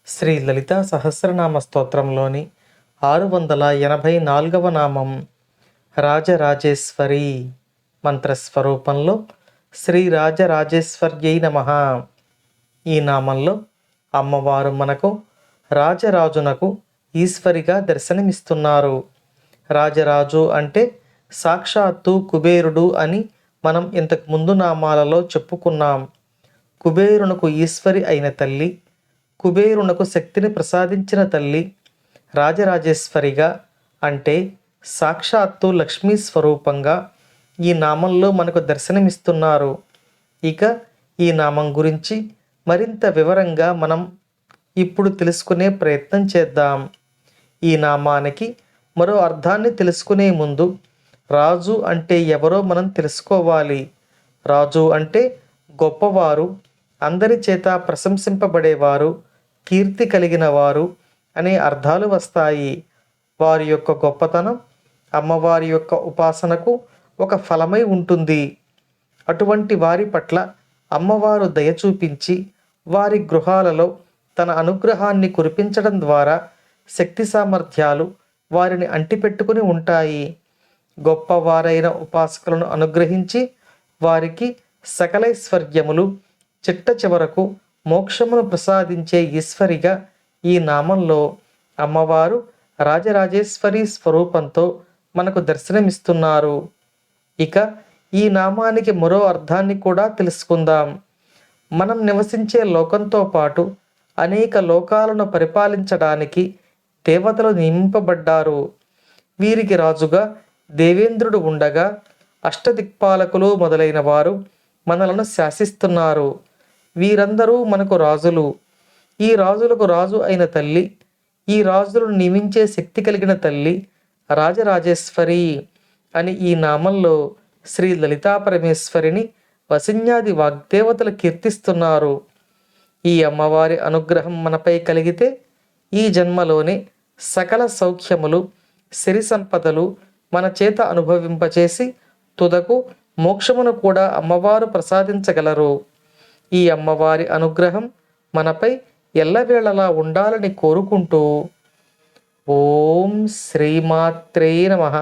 శ్రీ లలితా సహస్రనామ స్తోత్రంలోని 684వ నామం రాజరాజేశ్వరి. మంత్రస్వరూపంలో శ్రీ రాజరాజేశ్వర్యై నమః. ఈ నామంలో అమ్మవారు మనకు రాజరాజునకు ఈశ్వరిగా దర్శనమిస్తున్నారు. రాజరాజు అంటే సాక్షాత్తు కుబేరుడు అని మనం ఇంతకు ముందు నామాలలో చెప్పుకున్నాం. కుబేరునకు ఈశ్వరి అయిన తల్లి, కుబేరునకు శక్తిని ప్రసాదించిన తల్లి రాజరాజేశ్వరిగా అంటే సాక్షాత్తు లక్ష్మీ స్వరూపంగా ఈ నామంలో మనకు దర్శనమిస్తున్నారు. ఇక ఈ నామం గురించి మరింత వివరంగా మనం ఇప్పుడు తెలుసుకునే ప్రయత్నం చేద్దాం. ఈ నామానికి మరో అర్థాన్ని తెలుసుకునే ముందు రాజు అంటే ఎవరో మనం తెలుసుకోవాలి. రాజు అంటే గొప్పవారు, అందరి చేత ప్రశంసింపబడేవారు, కీర్తి కలిగిన వారు అనే అర్థాలు వస్తాయి. వారి యొక్క గొప్పతనం అమ్మవారి యొక్క ఉపాసనకు ఒక ఫలమై ఉంటుంది. అటువంటి వారి పట్ల అమ్మవారు దయ చూపించి వారి గృహాలలో తన అనుగ్రహాన్ని కురిపించడం ద్వారా శక్తి సామర్థ్యాలు వారిని అంటిపెట్టుకుని ఉంటాయి. గొప్పవారైన ఉపాసకులను అనుగ్రహించి వారికి సకలైశ్వర్యములు చిట్ట చివరకు మోక్షమును ప్రసాదించే ఈశ్వరిగా ఈ నామంలో అమ్మవారు రాజరాజేశ్వరి స్వరూపంతో మనకు దర్శనమిస్తున్నారు. ఇక ఈ నామానికి మరో అర్థాన్ని కూడా తెలుసుకుందాం. మనం నివసించే లోకంతో పాటు అనేక లోకాలను పరిపాలించడానికి దేవతలు నియమింపబడ్డారు. వీరికి రాజుగా దేవేంద్రుడు ఉండగా అష్టదిక్పాలకులు మొదలైన వారు మనలను శాసిస్తున్నారు. వీరందరూ మనకు రాజులు. ఈ రాజులకు రాజు అయిన తల్లి, ఈ రాజులను నియమించే శక్తి కలిగిన తల్లి రాజరాజేశ్వరి అని ఈ నామంలో శ్రీ లలితా పరమేశ్వరిని వసిన్యాది వాగ్దేవతలు కీర్తిస్తున్నారు. ఈ అమ్మవారి అనుగ్రహం మనపై కలిగితే ఈ జన్మలోనే సకల సౌఖ్యములు, సిరి సంపదలు మన చేత అనుభవింపచేసి తుదకు మోక్షమును కూడా అమ్మవారు ప్రసాదించగలరు. ఈ అమ్మవారి అనుగ్రహం మనపై ఎల్లవేళలా ఉండాలని కోరుకుంటూ ఓం శ్రీమాత్రే నమః.